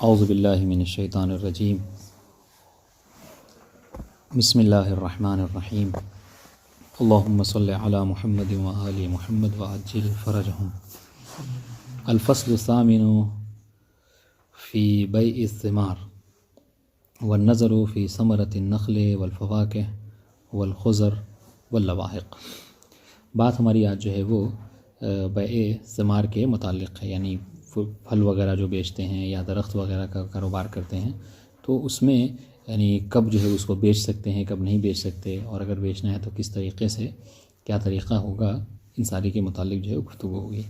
اعوذ باللہ من الشیطان الرجیم بسم اللہ الرحمن الرحیم اللہم صلی علی محمد وآل محمد وعجل فرجہم۔ الفصل الثامن فی بیع الثمار والنظر فی ثمرۃ النخل والفواکہ والخضر واللواحق۔ بات ہماری آج جو ہے وہ بیع ثمار کے متعلق ہے، یعنی پھل وغیرہ جو بیچتے ہیں یا درخت وغیرہ کا کاروبار کرتے ہیں، تو اس میں یعنی کب جو ہے اس کو بیچ سکتے ہیں، کب نہیں بیچ سکتے، اور اگر بیچنا ہے تو کس طریقے سے، کیا طریقہ ہوگا، ان ساری کے متعلق جو ہے گفتگو ہوگی۔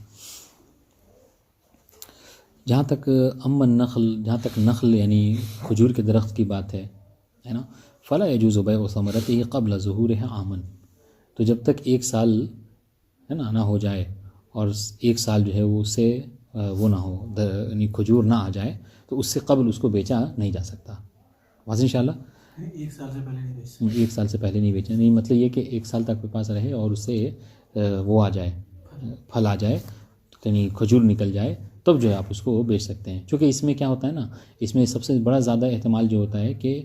جہاں تک نخل یعنی کھجور کے درخت کی بات ہے نا، فلا یجوز بیع ثمرتہ قبل ظہورہ عاما، تو جب تک ایک سال ہے نا نہ ہو جائے اور ایک سال جو ہے وہ اس سے وہ نہ ہو، یعنی کھجور نہ آ جائے، تو اس سے قبل اس کو بیچا نہیں جا سکتا۔ واضح انشاءاللہ؟ ایک سال سے پہلے نہیں بیچ سکتے۔ ایک سال سے پہلے نہیں بیچنا، نہیں مطلب یہ کہ ایک سال تک کے پاس رہے اور اس سے وہ آ جائے، پھل آ جائے، یعنی کھجور نکل جائے، تب جو ہے آپ اس کو بیچ سکتے ہیں۔ چونکہ اس میں کیا ہوتا ہے نا، اس میں سب سے بڑا زیادہ احتمال جو ہوتا ہے کہ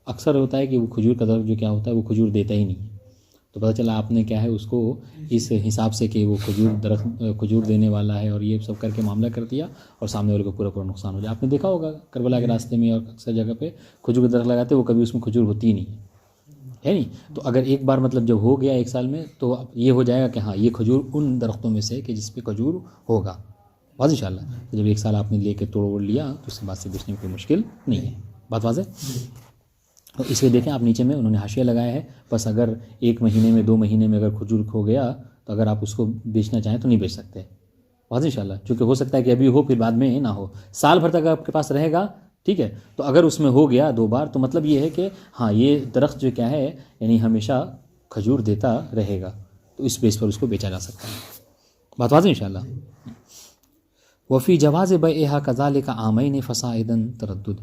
اکثر ہوتا ہے کہ وہ کھجور کا درخت جو کیا ہوتا ہے وہ کھجور دیتا ہی نہیں ہے، تو پتہ چلا آپ نے کیا ہے اس کو اس حساب سے کہ وہ کھجور دینے والا ہے اور یہ سب کر کے معاملہ کر دیا، اور سامنے والے کو پورا نقصان ہو جائے۔ آپ نے دیکھا ہوگا کربلا کے راستے میں اور اکثر جگہ پہ کھجور کا درخت لگاتے وہ کبھی اس میں کھجور ہوتی ہی نہیں ہے نہیں۔ تو اگر ایک بار مطلب جب ہو گیا ایک سال میں، تو یہ ہو جائے گا کہ ہاں یہ کھجور ان درختوں میں سے کہ جس پہ کھجور ہوگا۔ واضح انشاءاللہ؟ تو جب ایک سال آپ نے لے کے توڑ لیا تو اس کے بعد سے بیچنے میں کوئی مشکل نہیں ہے۔ بات واضح؟ تو اس لیے دیکھیں آپ نیچے میں انہوں نے حاشیہ لگایا ہے، بس اگر ایک مہینے میں 2 مہینے میں اگر کھجور کھو گیا تو اگر آپ اس کو بیچنا چاہیں تو نہیں بیچ سکتے۔ واضح انشاءاللہ؟ چونکہ ہو سکتا ہے کہ ابھی ہو پھر بعد میں نہ ہو، سال بھر تک آپ کے پاس رہے گا، ٹھیک ہے، تو اگر اس میں ہو گیا 2 بار تو مطلب یہ ہے کہ ہاں یہ درخت جو کیا ہے یعنی ہمیشہ کھجور دیتا رہے گا، تو اس بیس پر اس کو بیچا جا سکتا ہے۔ بات واضح انشاءاللہ؟ وفی جواز بیعہا کذالک عامین فصاعدا تردد،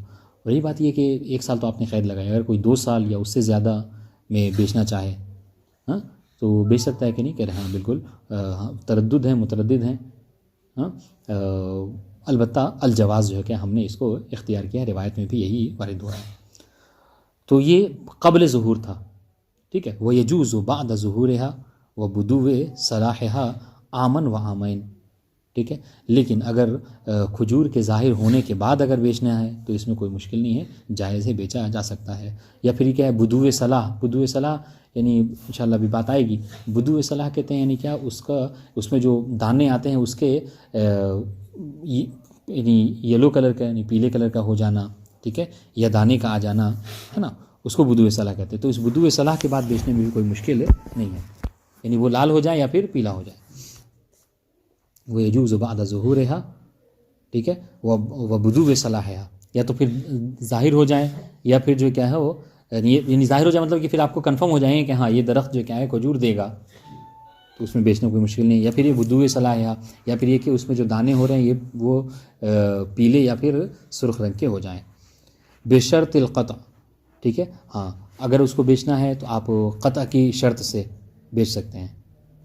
وہی بات یہ کہ ایک سال تو آپ نے قید لگایا، اگر کوئی 2 سال یا اس سے زیادہ میں بیچنا چاہے ہاں تو بیچ سکتا ہے کہ نہیں؟ کہہ رہے ہیں بالکل، تردد ہیں، متردد ہیں، ہاں البتہ الجواز جو ہے کہ ہم نے اس کو اختیار کیا، روایت میں بھی یہی وارد ہوا ہے۔ تو یہ قبل ظہور تھا، ٹھیک ہے، وَيَجُوزُ بَعْدَ ظُهُورِهَا وَبُدُوِّ صَلَاحِهَا عَامًا وَعَامَيْنِ، ٹھیک ہے، لیکن اگر کھجور کے ظاہر ہونے کے بعد اگر بیچنا ہے تو اس میں کوئی مشکل نہیں ہے، جائز ہے، بیچا جا سکتا ہے۔ یا پھر یہ کیا ہے بدوء صلاح یعنی انشاءاللہ بھی بات آئے گی، بدوء صلاح کہتے ہیں یعنی کیا، اس میں جو دانے آتے ہیں اس کے یعنی یلو کلر کا یعنی پیلے کلر کا ہو جانا، ٹھیک ہے، یا دانے کا آ جانا ہے نا، اس کو بدوء صلاح کہتے ہیں۔ تو اس بدوء صلاح کے بعد بیچنے میں بھی کوئی مشکل نہیں ہے، یعنی وہ لال ہو جائے یا پھر پیلا ہو جائے۔ وَيَجُوزُ بَعْدَ ظُهُورِهَا، ٹھیک ہے، وَبُدُوِّ صَلَاحِهَا، یا تو پھر ظاہر ہو جائیں یا پھر جو کیا ہے وہ یعنی ظاہر ہو جائے مطلب کہ پھر آپ کو کنفرم ہو جائیں کہ ہاں یہ درخت جو کیا ہے کھجور دے گا، تو اس میں بیچنے کوئی مشکل نہیں ہے۔ یا پھر یہ بدوء صلاحِهَا، یا پھر یہ کہ اس میں جو دانے ہو رہے ہیں یہ وہ پیلے یا پھر سرخ رنگ کے ہو جائیں، بشرط القطع، ٹھیک ہے، ہاں اگر اس کو بیچنا ہے تو آپ قطع کی شرط سے بیچ سکتے ہیں۔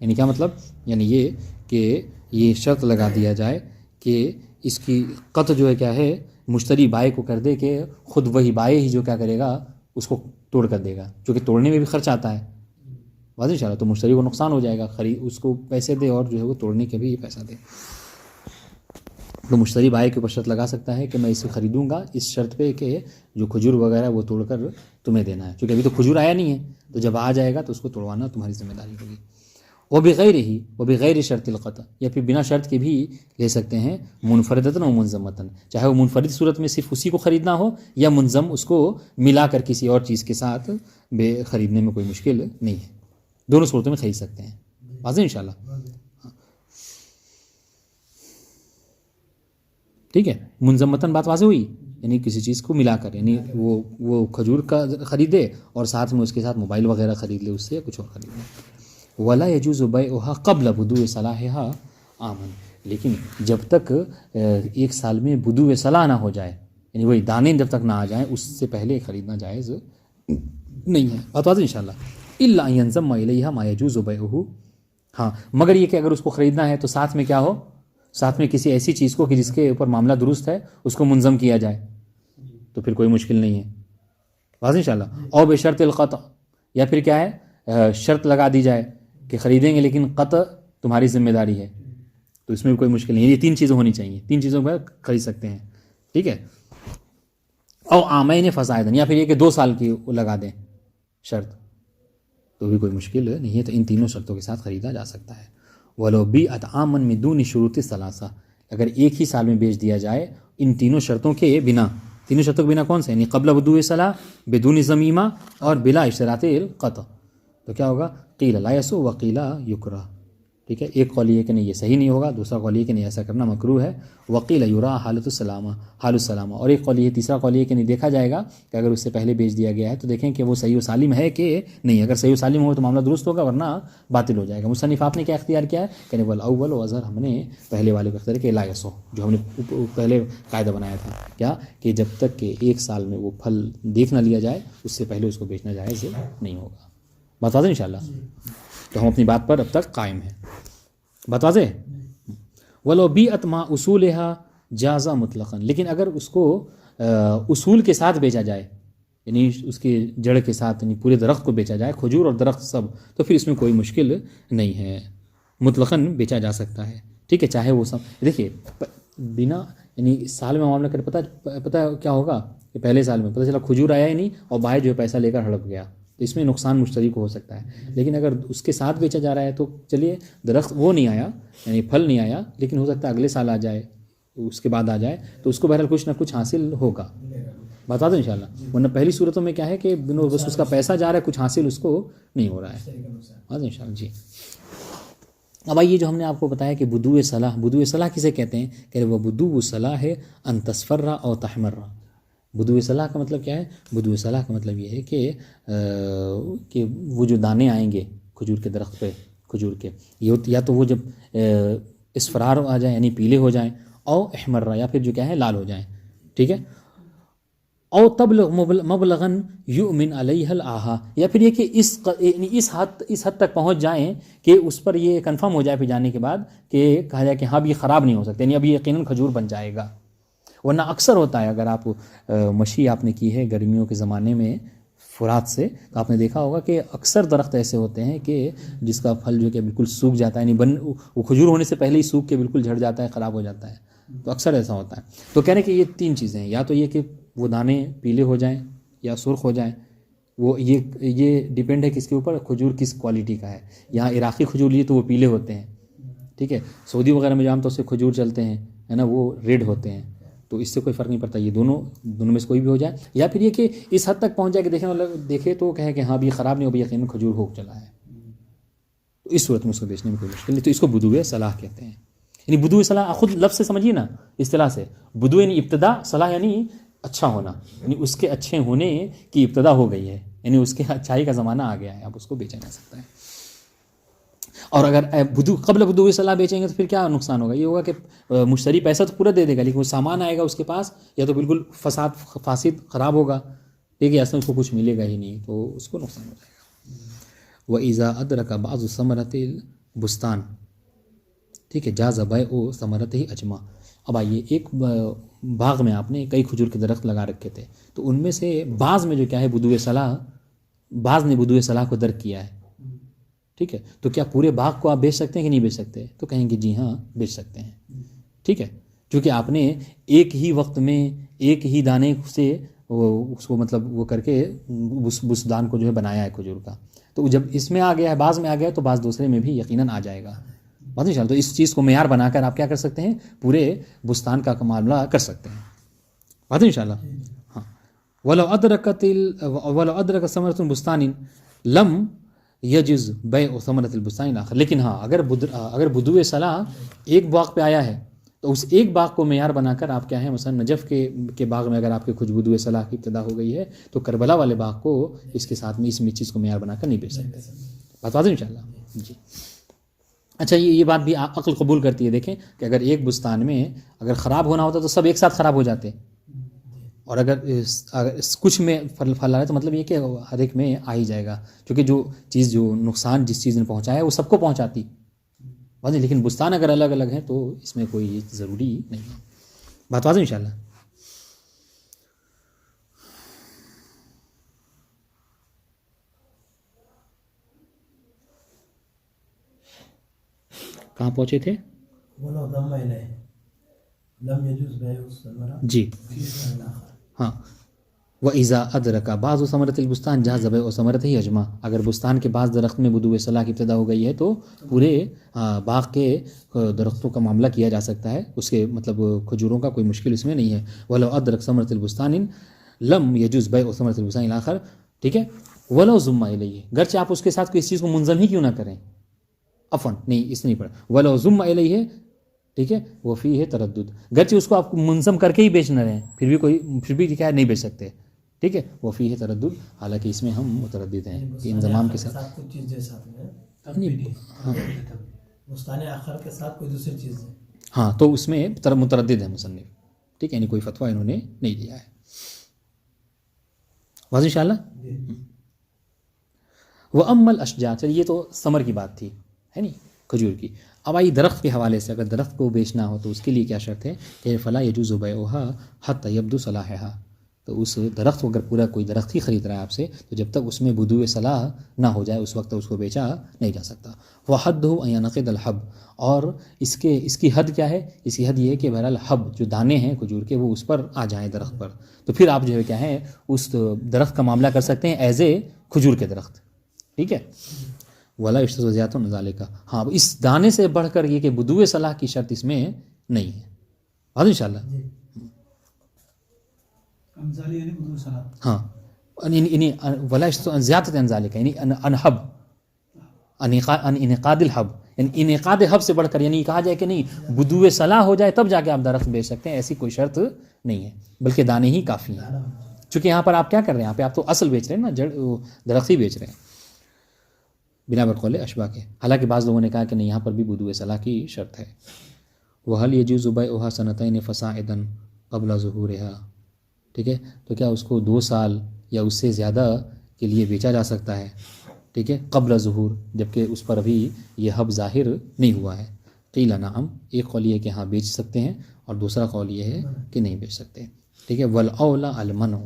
یعنی کیا مطلب؟ یعنی یہ کہ یہ شرط لگا دیا جائے کہ اس کی قطع جو ہے کیا ہے مشتری بائع کو کر دے کہ خود وہی بائع ہی جو کیا کرے گا اس کو توڑ کر دے گا، چونکہ توڑنے میں بھی خرچ آتا ہے۔ واضح انشاءاللہ؟ تو مشتری کو نقصان ہو جائے گا، اس کو پیسے دے اور جو ہے وہ توڑنے کے بھی پیسہ دے، تو مشتری بائع کے اوپر شرط لگا سکتا ہے کہ میں اسے خریدوں گا اس شرط پہ کہ جو کھجور وغیرہ وہ توڑ کر تمہیں دینا ہے، کیونکہ ابھی تو کھجور آیا نہیں ہے، تو جب آ جائے گا تو اس کو توڑوانا تمہاری ذمہ داری ہوگی۔ وبغیر شرط القطع، یا پھر بنا شرط کے بھی لے سکتے ہیں، منفردتاً و منظمتاً، چاہے وہ منفرد صورت میں صرف اسی کو خریدنا ہو یا منظم اس کو ملا کر کسی اور چیز کے ساتھ خریدنے میں کوئی مشکل نہیں ہے، دونوں صورتوں میں خرید سکتے ہیں۔ واضح انشاءاللہ؟ ٹھیک ہے، منظمتاً بات واضح ہوئی، یعنی کسی چیز کو ملا کر، یعنی وہ کھجور کا خریدے اور ساتھ میں اس کے ساتھ موبائل وغیرہ خرید لے، اس سے کچھ اور خرید لے۔ ولا يجوز بيعها قبل بدوء صلاحها عاما، لیکن جب تک ایک سال میں بدوء صلاح نہ ہو جائے، یعنی وہی دانے جب تک نہ آ جائیں اس سے پہلے خریدنا جائز نہیں ہے۔ بات واضح انشاءاللہ؟ الا ان ينضم اليها ما يجوز بيعه، ہاں مگر یہ کہ اگر اس کو خریدنا ہے تو ساتھ میں کیا ہو، ساتھ میں کسی ایسی چیز کو کہ جس کے اوپر معاملہ درست ہے اس کو منظم کیا جائے تو پھر کوئی مشکل نہیں ہے. واضح انشاءاللہ. اور بشرط القطع، یا پھر کیا ہے شرط لگا دی جائے کہ خریدیں گے لیکن قطع تمہاری ذمہ داری ہے، تو اس میں بھی کوئی مشکل نہیں ہے. یہ 3 چیزیں ہونی چاہیے، 3 چیزوں پر خرید سکتے ہیں. ٹھیک ہے. اور عامین فزائدن، یا پھر یہ کہ 2 سال کی لگا دیں شرط، تو بھی کوئی مشکل نہیں ہے. تو ان تینوں شرطوں کے ساتھ خریدا جا سکتا ہے. ولو بیعت عاما من دون شروط ثلاثہ، اگر ایک ہی سال میں بیچ دیا جائے ان تینوں شرطوں کے بنا. تینوں شرطوں کے بنا کون سے؟ یعنی قبل بدوء صلاح، بدون ضمیمہ، اور بلا اشتراط القطع. تو کیا ہوگا؟ قیل لا یسوء وقیل یکرہ. ٹھیک ہے. ایک قول یہ کہ نہیں یہ صحیح نہیں ہوگا، دوسرا قول یہ کہ نہیں ایسا کرنا مکروہ ہے. وقیل یرا حالت السلامہ، حال السلامہ. اور ایک قول یہ، تیسرا قول یہ کہ نہیں دیکھا جائے گا کہ اگر اس سے پہلے بیچ دیا گیا ہے تو دیکھیں کہ وہ صحیح و سالم ہے کہ نہیں. اگر صحیح و سالم ہو تو معاملہ درست ہوگا، ورنہ باطل ہو جائے گا. مصنف آپ نے کیا اختیار کیا ہے کہ والاول وزر، ہم نے پہلے والے کو اختیار کیا لا یسوء، جو ہم نے پہلے قاعدہ بنایا تھا کیا کہ جب تک کہ 1 سال میں وہ پھل دیکھ نہ لیا جائے اس سے پہلے اس کو بیچنا جائز نہیں ہوگا. بات واضح انشاءاللہ. تو ہم اپنی بات پر اب تک قائم ہیں. بات واضح. ولو بیعت ما اصولها جازا مطلقا، لیکن اگر اس کو اصول کے ساتھ بیچا جائے، یعنی اس کے جڑ کے ساتھ، یعنی پورے درخت کو بیچا جائے، کھجور اور درخت سب، تو پھر اس میں کوئی مشکل نہیں ہے، مطلقاً بیچا جا سکتا ہے. ٹھیک ہے. چاہے وہ سب دیکھیے بنا، یعنی سال میں معاملہ کر پتہ کیا ہوگا کہ پہلے سال میں پتہ چلا کھجور آیا ہی نہیں اور باہر جو ہے پیسہ لے کر ہڑپ گیا، تو اس میں نقصان مشتری کو ہو سکتا ہے. لیکن اگر اس کے ساتھ بیچا جا رہا ہے تو چلیے درخت وہ نہیں آیا، یعنی پھل نہیں آیا، لیکن ہو سکتا ہے اگلے سال آ جائے، اس کے بعد آ جائے، تو اس کو بہرحال کچھ نہ کچھ حاصل ہوگا. بتا دو انشاءاللہ. ورنہ پہلی صورتوں میں کیا ہے کہ بس اس کا پیسہ جا رہا ہے، کچھ حاصل اس کو نہیں ہو رہا ہے. بتا دو انشاءاللہ. جی اب آئیے جو ہم نے آپ کو بتایا کہ بدوء صلاح، بدوء صلاح کسے کہتے ہیں کہ وہ بدوء صلاح ہے ان تصفر اور تحمر. بدوء صلاح کا مطلب کیا ہے؟ بدوء صلاح کا مطلب یہ ہے کہ وہ جو دانے آئیں گے کھجور کے درخت پہ، کھجور کے، یا تو وہ جب اصفرار آ جائیں یعنی پیلے ہو جائیں، او احمر، یا پھر جو کیا ہے لال ہو جائیں. ٹھیک ہے. او تبلغ مبلغاً یؤمن علیہ الآہا، یا پھر یہ کہ اس حد تک پہنچ جائیں کہ اس پر یہ کنفرم ہو جائے پھر جانے کے بعد کہ کہا جائے کہ ہاں اب یہ خراب نہیں ہو سکتے، یعنی اب یہ یقیناً کھجور بن جائے گا. ورنہ اکثر ہوتا ہے، اگر آپ مشی آپ نے کی ہے گرمیوں کے زمانے میں فرات سے، تو آپ نے دیکھا ہوگا کہ اکثر درخت ایسے ہوتے ہیں کہ جس کا پھل جو کہ بالکل سوکھ جاتا ہے، یعنی وہ کھجور ہونے سے پہلے ہی سوکھ کے بالکل جھڑ جاتا ہے، خراب ہو جاتا ہے. تو اکثر ایسا ہوتا ہے. تو کہنے کہ یہ 3 چیزیں ہیں، یا تو یہ کہ وہ دانے پیلے ہو جائیں یا سرخ ہو جائیں. وہ یہ ڈیپینڈ ہے کس کے اوپر، کھجور کس کوالٹی کا ہے. یہاں عراقی کھجور لیے تو وہ پیلے ہوتے ہیں. ٹھیک ہے. سعودی وغیرہ میں جو عام طور سے کھجور چلتے ہیں ہے نا، وہ ریڈ ہوتے ہیں. تو اس سے کوئی فرق نہیں پڑتا، یہ دونوں میں سے کوئی بھی ہو جائے. یا پھر یہ کہ اس حد تک پہنچ جائے کہ دیکھے تو کہیں کہ ہاں بھی خراب نہیں ہو، بھی یقیناً کھجور ہو چلا ہے. تو اس صورت میں اس کو بیچنے میں کوئی مشکل نہیں. تو اس کو بدوء صلاح کہتے ہیں. یعنی بدوء صلاح خود لفظ سے سمجھیے نا، اصطلاح سے بدوء یعنی ابتدا، صلاح یعنی اچھا ہونا، یعنی اس کے اچھے ہونے کی ابتدا ہو گئی ہے، یعنی اس کے اچھائی کا زمانہ آ گیا ہے، اب اس کو بیچا جا سکتا ہے. اور اگر قبل بدوء صلاح بیچیں گے تو پھر کیا نقصان ہوگا؟ یہ ہوگا کہ مشتری پیسہ تو پورا دے دے گا، لیکن وہ سامان آئے گا اس کے پاس یا تو بالکل فاسد خراب ہوگا، لیکن اصل اس کو کچھ ملے گا ہی نہیں، تو اس کو نقصان ہو جائے گا. وَإِذَا أَدْرَكَ بَعْضُ ثَمَرَةِ الْبُسْتَانِ، ٹھیک ہے، جاز بَيْعُ ثَمَرَتِهِ أَجْمَعَ. اب آئیے ایک باغ میں آپ نے کئی کھجور کے درخت لگا رکھے تھے، تو ان میں سے بعض میں جو کیا ہے بدوء صلاح، بعض نے بدوء صلاح کو درک کیا ہے. ٹھیک ہے. تو کیا پورے باغ کو آپ بیچ سکتے ہیں کہ نہیں بیچ سکتے؟ تو کہیں گے جی ہاں بیچ سکتے ہیں. ٹھیک ہے. چونکہ آپ نے ایک ہی وقت میں ایک ہی دانے سے اس کو مطلب وہ کر کے اس دان کو جو ہے بنایا ہے کھجور کا، تو جب اس میں آ گیا ہے، بعض میں آ گیا، تو بعض دوسرے میں بھی یقیناً آ جائے گا. بات ان شاء اللہ. تو اس چیز کو معیار بنا کر آپ کیا کر سکتے ہیں؟ پورے بستان کا معاملہ کر سکتے ہیں. بات ان شاء اللہ. ہاں. ولو ادرک ثمرۃ البستان لم یجز بیع ثمرۃ البستان الاخر. لیکن ہاں اگر بدوء صلاح ایک باغ پہ آیا ہے تو اس ایک باغ کو معیار بنا کر آپ کیا ہے، مثلا نجف کے باغ میں اگر آپ کے کچھ بدوء صلاح کی ابتدا ہو گئی ہے تو کربلا والے باغ کو اس کے ساتھ میں اس چیز کو معیار بنا کر نہیں بیچ سکتے. بتا دیں انشاءاللہ. جی اچھا، یہ بات بھی عقل قبول کرتی ہے. دیکھیں کہ اگر ایک بستان میں اگر خراب ہونا ہوتا تو سب ایک ساتھ خراب ہو جاتے، اور اگر کچھ میں پھل آ رہا ہے تو مطلب یہ کہ ہر ایک میں آ ہی جائے گا، کیونکہ جو چیز جو نقصان جس چیز نے پہنچایا ہے وہ سب کو پہنچاتی. واضح. لیکن بستان اگر الگ الگ ہیں تو اس میں کوئی ضروری نہیں ہے. بات واضح انشاءاللہ. کہاں پہنچے تھے؟ جی ہاں. وَإِذَا أَدْرَكَ بَعْضُ ثَمَرَةِ الْبُسْتَانِ جَازَ بَيْعُ ثَمَرَتِهِ اجمع. اگر بستان کے بعض درخت میں بدو صلاح کی ابتدا ہو گئی ہے تو پورے باغ کے درختوں کا معاملہ کیا جا سکتا ہے. اس کے مطلب کھجوروں کا کوئی مشکل اس میں نہیں ہے. وَلَوْ أَدْرَكَ ثَمَرَةَ الْبُسْتَانِ لَمْ يَجُوزْ بَيْعُ ثَمَرَةِ الْبُسْتَانِ الْآخَرِ. ٹھیک ہے. وَلَوْ ضُمَّ إِلَيْهِ گرچہ آپ اس کے ساتھ کوئی اس چیز کو منضم ہی کیوں نہ کریں. عفواً نہیں اس نہیں پڑھا. وَلَوْ ضُمَّ إِلَيْهِ ٹھیک ہے. وَفِيهِ تَرَدُّد گرچہ اس کو آپ منظم کر کے ہی بیچ نہ رہے ہیں پھر بھی کیا نہیں بیچ سکتے. ٹھیک ہے. وفیہ تردد حالانکہ اس میں ہم متردد ہیں کہ انضمام کے ساتھ کچھ چیز جیسا مستان آخر کے ساتھ کوئی دوسری چیز ہے. ہاں تو اس میں متردد ہے مصنف. ٹھیک ہے. یعنی کوئی فتویٰ انہوں نے نہیں دیا ہے. واضح انشاءاللہ. وہ امل اشجار. چلیے یہ تو ثمر کی بات تھی ہے نہیں کھجور کی. اب آئی درخت کے حوالے سے. اگر درخت کو بیچنا ہو تو اس کے لیے کیا شرط ہے کہ فلا یجوز بیعها حتی یبدو صلاحها. تو اس درخت کو اگر پورا کوئی درخت ہی خرید رہا ہے آپ سے تو جب تک اس میں بدو صلاح نہ ہو جائے اس وقت اس کو بیچا نہیں جا سکتا. وحدہ ان ينقض الحب. اور اس کی حد کیا ہے؟ اس کی حد یہ ہے کہ بہرحال حب جو دانے ہیں کھجور کے وہ اس پر آ جائیں درخت پر. تو پھر آپ جو ہے کیا ہے اس درخت کا معاملہ کر سکتے ہیں ایز اے کھجور کے درخت. ٹھیک ہے. ولا یشترط زیادہ ذالک. ہاں اس دانے سے بڑھ کر یہ کہ بدو صلاح کی شرط اس میں نہیں ہے. واضح انشاءاللہ. ہاں ولا زیادہ ذالک یعنی انحب انعقاد الحب یعنی انعقاد حب سے بڑھ کر یعنی کہا جائے کہ نہیں بدو صلاح ہو جائے تب جا کے آپ درخت بیچ سکتے ہیں. ایسی کوئی شرط نہیں ہے بلکہ دانے ہی کافی ہیں. چونکہ یہاں پر آپ کیا کر رہے ہیں آپ تو اصل بیچ رہے ہیں نا جڑ درخت ہی بیچ رہے ہیں بنا بقول اشباہ کے. حالانکہ بعض لوگوں نے کہا کہ نہیں یہاں پر بھی بدو صلاح کی شرط ہے. وَهَلْ يَجُوزُ بَيْعُهَا سَنَتَيْنِ فَصَاعِدًا قَبْلَ ظُهُورِهَا. ٹھیک ہے. تو کیا اس کو 2 سال یا اس سے زیادہ کے لیے بیچا جا سکتا ہے. ٹھیک ہے. قبل ظہور جبکہ اس پر ابھی یہ حب ظاہر نہیں ہوا ہے. قیل نعم. ایک قول یہ ہے کہ ہاں بیچ سکتے ہیں اور دوسرا قول یہ ہے کہ نہیں بیچ سکتے. ٹھیک ہے. والاولی المنع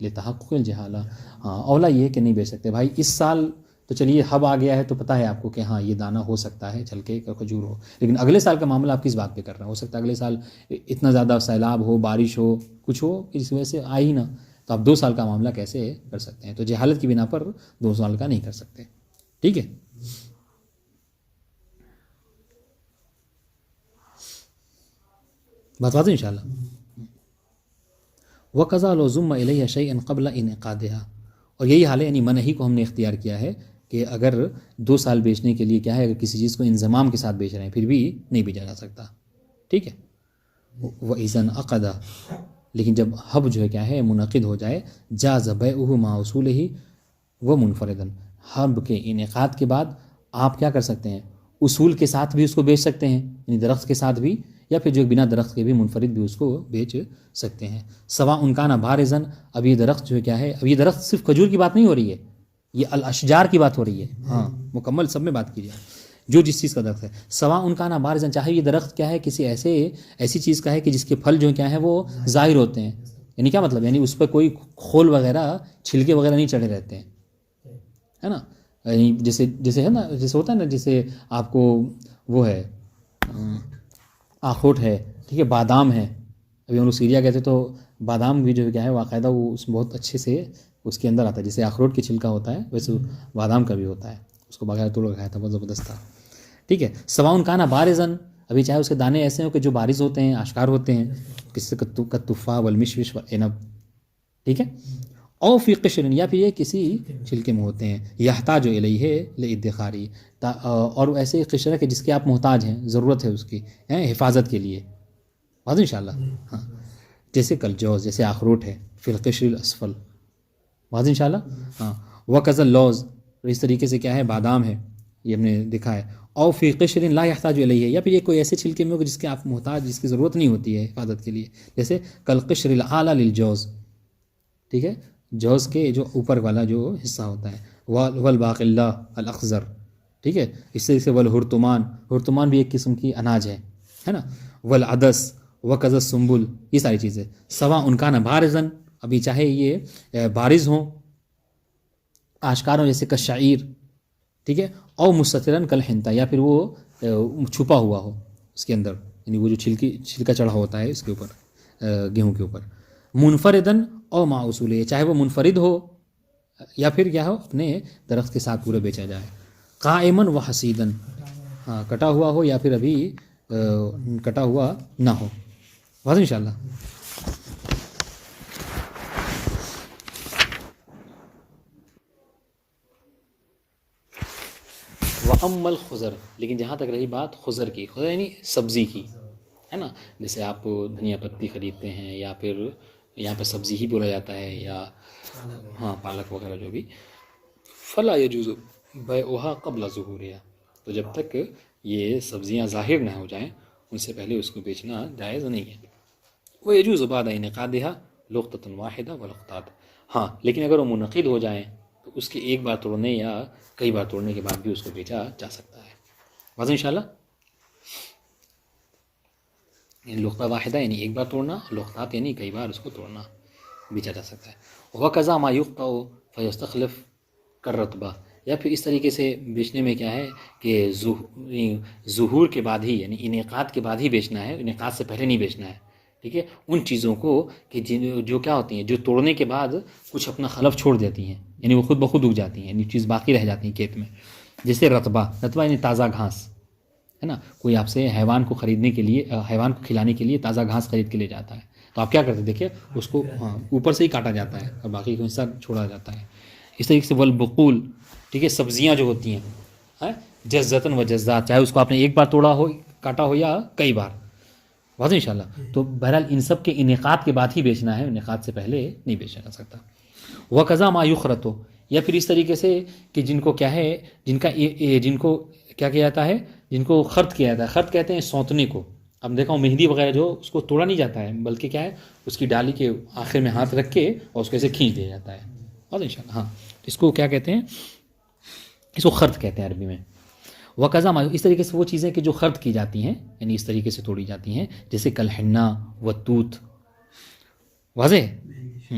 لتحقق الجہالہ. ہاں اولا یہ ہے کہ نہیں بیچ سکتے. بھائی اس سال تو چلیے حب آ گیا ہے تو پتہ ہے آپ کو کہ ہاں یہ دانہ ہو سکتا ہے چھلکے کا کھجور ہو. لیکن اگلے سال کا معاملہ آپ کس بات پہ کر رہے ہیں؟ ہو سکتا ہے اگلے سال اتنا زیادہ سیلاب ہو بارش ہو کچھ ہو اس وجہ سے آئی ہی نہ. تو آپ 2 سال کا معاملہ کیسے کر سکتے ہیں؟ تو جہالت کی بنا پر 2 سال کا نہیں کر سکتے. ٹھیک ہے. بات بات انشاءاللہ. وَقَضَى لَوْ ضُمَّ إِلَيْهَ شَيْئًا قَبْلَ إِنْعِقَادِهَا. اور یہی حال ہے یعنی منہی کو ہم نے اختیار کیا ہے کہ اگر 2 سال بیچنے کے لیے کیا ہے اگر کسی چیز کو انضمام کے ساتھ بیچ رہے ہیں پھر بھی نہیں بیچا جا سکتا. ٹھیک ہے. وَإِذَا انْعَقَدَ. لیکن جب حب جو ہے کیا ہے منعقد ہو جائے جاز بیعہ مع اصولہ ومنفردا. حب کے انعقاد کے بعد آپ کیا کر سکتے ہیں اصول کے ساتھ بھی اس کو بیچ سکتے ہیں یعنی درخت کے ساتھ بھی یا پھر جو بنا درخت کے بھی منفرد بھی اس کو بیچ سکتے ہیں. سواء ان کان بارزا. اب یہ درخت جو ہے کیا ہے اب یہ درخت صرف کھجور کی بات نہیں ہو رہی ہے یہ الاشجار کی بات ہو رہی ہے. ہاں مکمل سب میں بات کیجیے جو جس چیز کا درخت ہے. سواء ان کان بارزا چاہے یہ درخت کیا ہے کسی ایسی چیز کا ہے کہ جس کے پھل جو کیا ہے وہ ظاہر ہوتے ہیں. یعنی کیا مطلب یعنی اس پہ کوئی کھول وغیرہ چھلکے وغیرہ نہیں چڑھے رہتے ہیں ہے نا. جیسے ہے نا جیسے ہوتا ہے نا جیسے آپ کو وہ ہے آخوٹ ہے ٹھیک ہے بادام ہے. ابھی ہم لوگ سیریا گئے تھے تو بادام بھی جو ہے کیا ہے باقاعدہ وہ اس بہت اچھے سے اس کے اندر آتا ہے جیسے اخروٹ کی چھلکا ہوتا ہے ویسے بادام کا بھی ہوتا ہے. اس کو باقاعدہ توڑ کھایا تھا بہت زبردست تھا. ٹھیک ہے. سواء کان بارزن. ابھی چاہے اس کے دانے ایسے ہوں کہ جو بارز ہوتے ہیں آشکار ہوتے ہیں کسی کتفا والمشوش والعنب. ٹھیک ہے. او فی قشر یا پھر یہ کسی چھلکے میں ہوتے ہیں یحتاج الیہ لادخاری. اور ایسے قشر ہے کہ جس کے آپ محتاج ہیں ضرورت ہے اس کی حفاظت کے لیے. واضح انشاءاللہ. ہاں جیسے کلجوز جیسے اخروٹ ہے فی القشر الاسفل. واضح انشاءاللہ. ہاں وکذا اللوز. اس طریقے سے کیا ہے بادام ہے یہ ہم نے دیکھا ہے. او فی قشر لا یحتاج الیہ یا پھر یہ کوئی ایسے چھلکے میں ہو جس کے آپ محتاج جس کی ضرورت نہیں ہوتی ہے حفاظت کے لیے جیسے کالقشر الاعلی للجوز. ٹھیک ہے. جوز کے جو اوپر والا جو حصہ ہوتا ہے والباقلہ الاخضر ٹھیک ہے. اس طریقے سے والہرتمان، ہرتمان بھی ایک قسم کی اناج ہے نا. والعدس وکذا السنبل، یہ ساری چیزیں. سوا ان کا نہ بارزن، ابھی چاہے یہ بارز ہوں، آشکار ہوں، جیسے کشعیر، ٹھیک ہے. او مستترن کالحنطہ، یا پھر وہ چھپا ہوا ہو اس کے اندر، یعنی وہ جو چھلکا چڑھا ہوتا ہے اس کے اوپر، گیہوں کے اوپر. منفردن او مع اصول، چاہے وہ منفرد ہو یا پھر کیا ہو اپنے درخت کے ساتھ پورے بیچا جائے. قائمن و حسیدن، ہاں کٹا ہوا ہو یا پھر ابھی کٹا ہوا نہ ہو. واضح انشاءاللہ. وَأَمَّا الْخُضَرُ، لیکن جہاں تک رہی بات خضر کی، خضر یعنی سبزی کی، ہے نا. جیسے آپ دھنیا پتی خریدتے ہیں یا پھر یہاں پہ سبزی ہی بولا جاتا ہے، یا ہاں پالک وغیرہ جو بھی. فلا يجوز بیعها قبل ظہورها، تو جب تک یہ سبزیاں ظاہر نہ ہو جائیں ان سے پہلے اس کو بیچنا جائز نہیں ہے. ويجوز بعد انعقادها لقطة واحدة ولقطات، ہاں لیکن اگر وہ منعقد ہو جائیں تو اس کے ایک بار توڑنے یا کئی بار توڑنے کے بعد بھی اس کو بیچا جا سکتا ہے. واضح انشاءاللہ. یعنی لقطہ واحدہ یعنی ایک بار توڑنا، لقطات یعنی کئی بار اس کو توڑنا، بیچا جا سکتا ہے. وقضا ما یقطع فیستخلف کررتبہ، یا پھر اس طریقے سے بیچنے میں کیا ہے کہ ظہور کے بعد ہی، یعنی انعقاد کے بعد ہی بیچنا ہے، انعقاد سے پہلے نہیں بیچنا ہے. ٹھیک ہے. ان چیزوں کو کہ جو کیا ہوتی ہیں، جو توڑنے کے بعد کچھ اپنا خلف چھوڑ دیتی ہیں، یعنی وہ خود بخود اگ جاتی ہیں، یعنی چیز باقی رہ جاتی ہیں کھیت میں. جیسے رتبہ یعنی تازہ گھاس، ہے نا. کوئی آپ سے حیوان کو خریدنے کے لیے، حیوان کو کھلانے کے لیے تازہ گھاس خرید کے لے جاتا ہے، تو آپ کیا کرتے ہیں، دیکھیے اس کو ہاں اوپر سے ہی کاٹا جاتا ہے اور باقی کو حصہ چھوڑا جاتا ہے. اس طریقے سے والبقول، ٹھیک ہے، سبزیاں جو ہوتی ہیں جزتاً و جزات، چاہے اس کو آپ نے ایک بار توڑا ہو، کاٹا ہو یا کئی بار. واضح انشاءاللہ. تو بہرحال ان سب کے انعقاد کے بعد ہی بیچنا ہے، انعقاد سے پہلے نہیں بیچا جا سکتا. وقضا ما یخرط، یا پھر اس طریقے سے کہ جن کو کیا ہے، جن کو کیا کیا جاتا ہے، جن کو خرط کیا جاتا ہے. خرط کہتے ہیں سونتنے کو. اب دیکھا ہوں مہندی وغیرہ جو اس کو توڑا نہیں جاتا ہے، بلکہ کیا ہے اس کی ڈالی کے آخر میں ہاتھ رکھ کے اور اس کو ایسے کھینچ دیا جاتا ہے. واضح انشاءاللہ. ہاں اس کو کیا کہتے ہیں، اس کو خرط کہتے ہیں عربی میں. وقضا ما، اس طریقے سے وہ چیزیں کہ جو خرط کی جاتی ہیں، یعنی اس طریقے سے توڑی جاتی ہیں، جیسے کالحنہ و توت. واضح.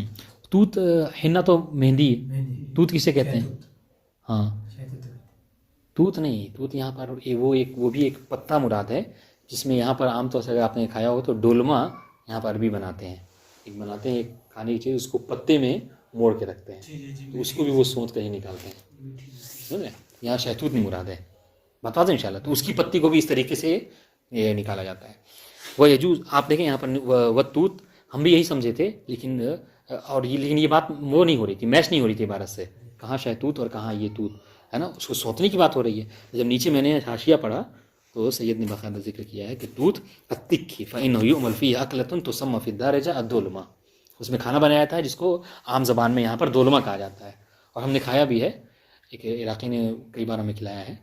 توت، حنہ تو مہندی، توت کسے کہتے ہیں؟ ہاں توت نہیں، توت یہاں پر وہ بھی ایک پتا مراد ہے، جس میں یہاں پر عام طور سے اگر آپ نے کھایا ہو تو ڈولما یہاں پر عربی بناتے ہیں، ایک کھانے کی چیز، اس کو پتے میں موڑ کے رکھتے ہیں، تو اس کو بھی وہ سونت کر ہی نکالتے ہیں. سمجھ رہے؟ یہاں شہتوت نہیں مراد ہے، بتا دیں انشاءاللہ. تو اس کی پتی کو بھی اس طریقے سے نکالا جاتا ہے. وہ یجوز، آپ دیکھیں یہاں پر وتوت، ہم بھی یہی سمجھے تھے، لیکن یہ بات وہ نہیں ہو رہی تھی، میچ نہیں ہو رہی تھی عبارت سے، کہاں شہتوت اور کہاں یہ توت ہے نا. اس کو سوتنے کی بات ہو رہی ہے. جب نیچے میں نے حاشیہ پڑھا تو سید نے باقاعدہ ذکر کیا ہے کہ توت التکی فإنه يؤمل فيه أكلة تسمى في الدارجة الدولمہ، اس میں کھانا بنایا جاتا ہے جس کو عام زبان میں یہاں پر دولمہ کہا جاتا ہے، اور ہم نے کھایا بھی ہے. ایک عراقی نے کئی بار ہمیں کھلایا ہے،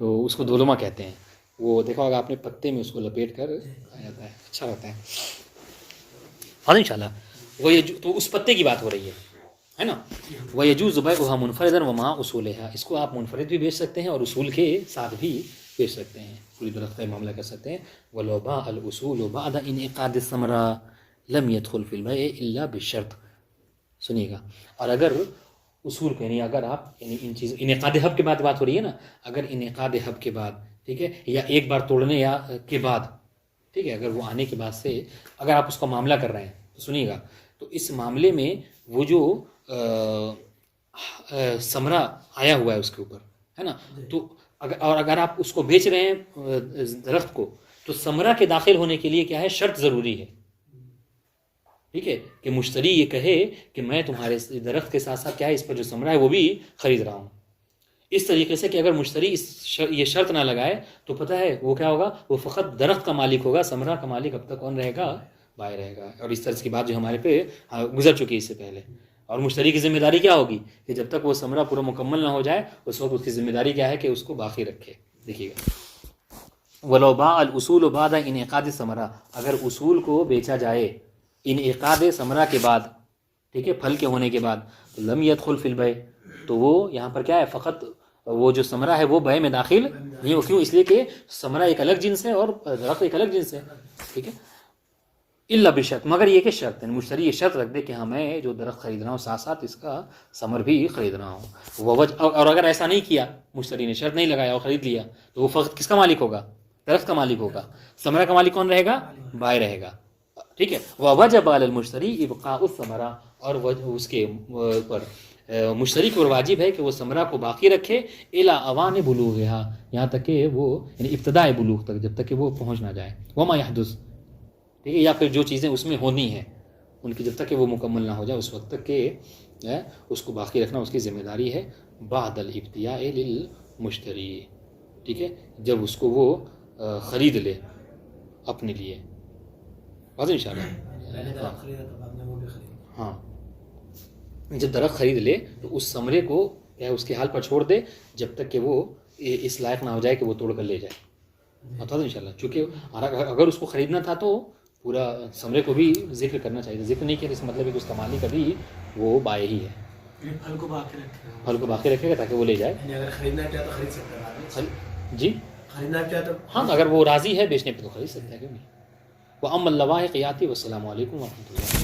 تو اس کو دولمہ کہتے ہیں. وہ دیکھا ہوگا آپ نے، پتے میں اس کو لپیٹ کر کھایا جاتا ہے، اچھا رہتا ہے. ہاں انشاءاللہ. وہ تو اس پتے کی بات ہو رہی ہے نا. وَيَجُوزُ بَيْعُهَا مُنْفَرِدًا وَمَعَ أُصُولِهَا، اس کو آپ منفرد بھی بیچ سکتے ہیں اور اصول کے ساتھ بھی بیچ سکتے ہیں، پوری درخت کا معاملہ کر سکتے ہیں. وَلَوْ بَاعَ الْأُصُولُ بَعْدَ انْعِقَادِ الثَّمَرَةِ لَمْ يَدْخُلْ فِي الْبَيْعِ إِلَّا بِالشَّرْطِ. سنیے گا. اور اگر اصول کو، یعنی اگر آپ، یعنی ان چیز انعقاد حب کے بعد بات ہو رہی ہے نا، اگر انعقاد حب کے بعد، ٹھیک ہے، یا ایک بار توڑنے یا کے بعد، ٹھیک ہے، اگر وہ آنے کے بعد سے اگر آپ اس کا معاملہ کر رہے ہیں تو سنیے گا، تو اس معاملے میں وہ جو ثمرہ آیا ہوا ہے اس کے اوپر، ہے نا، تو اگر آپ اس کو بیچ رہے ہیں درخت کو، تو ثمرہ کے داخل ہونے کے لیے کیا ہے، شرط ضروری ہے. ٹھیک ہے، کہ مشتری یہ کہے کہ میں تمہارے درخت کے ساتھ ساتھ کیا ہے اس پر جو ثمرہ ہے وہ بھی خرید رہا ہوں. اس طریقے سے کہ اگر مشتری یہ شرط نہ لگائے تو پتہ ہے وہ کیا ہوگا، وہ فقط درخت کا مالک ہوگا، ثمرہ کا مالک اب تک کون رہے گا، بائیں رہے گا. اور اس طرح کی بات جو ہمارے پہ گزر چکی ہے اس سے پہلے. اور مشتری کی ذمہ داری کیا ہوگی کہ جب تک وہ ثمرہ پورا مکمل نہ ہو جائے اس وقت اس کی ذمہ داری کیا ہے کہ اس کو باقی رکھے. دیکھیے گا. وَلَوْ بَاعَ الْأُصُولُ بَعْدَ انْعِقَادِ الثَّمَرَةِ، اگر اصول کو بیچا جائے انعقاد ثمرہ کے بعد، ٹھیک ہے، پھل کے ہونے کے بعد، لم يدخل فی البیع، تو وہ یہاں پر کیا ہے، فقط وہ جو ثمرہ ہے وہ بے میں داخل نہیں ہو. کیوں؟ اس لیے کہ ثمرہ ایک الگ جنس ہے اور درخت ایک الگ جنس ہے. ٹھیک ہے. الا بشرط، مگر یہ کہ شرط ہے، مشتری یہ شرط رکھ دے کہ ہاں میں جو درخت خرید رہا ہوں ساتھ ساتھ اس کا ثمر بھی خرید رہا ہوں. اور اگر ایسا نہیں کیا، مشتری نے شرط نہیں لگایا اور خرید لیا، تو وہ فقط کس کا مالک ہوگا؟ درخت کا مالک ہوگا. ثمرہ کا مالک کون رہے گا؟ بائع رہے گا. ٹھیک ہے. ووجب علی المشتری ابقاء الثمرہ، اور اس کے پر مشتری کو واجب ہے کہ وہ ثمرہ کو باقی رکھے الی اوان بلوغھا، یہاں تک کہ وہ یعنی ابتداء بلوغ تک، جب تک کہ وہ پہنچ نہ جائے. وما یحدث، ٹھیک ہے، یا پھر جو چیزیں اس میں ہونی ہیں ان کی جب تک کہ وہ مکمل نہ ہو جائے اس وقت تک کہ اس کو باقی رکھنا اس کی ذمہ داری ہے. بعد الابتیاء للمشتری، ٹھیک ہے، جب اس کو وہ خرید لے اپنے لیے. واضح انشاءاللہ. ہاں، جب درخت خرید لے تو اس ثمرے کو کیا اس کے حال پر چھوڑ دے جب تک کہ وہ اس لائق نہ ہو جائے کہ وہ توڑ کر لے جائے. بتا دیں انشاءاللہ. چونکہ اگر اس کو خریدنا تھا تو پورا ثمرے کو بھی ذکر کرنا چاہیے. ذکر نہیں کیا اس کا مطلب ہے کہ اس کا مالک ابھی وہ بائع ہی ہے. پھل کو باقی رکھے گا، پھل کو باقی رکھے گا تاکہ وہ لے جائے. یعنی اگر خریدنا چاہے تو خرید سکتا ہے. جی خریدنا چاہے تو ہاں، اگر وہ راضی ہے بیچنے پہ تو خرید سکتا ہے. کیوں نہیں. وَأَمَّا اللَّوَائِقُ، والسلام علیکم ورحمۃ اللہ.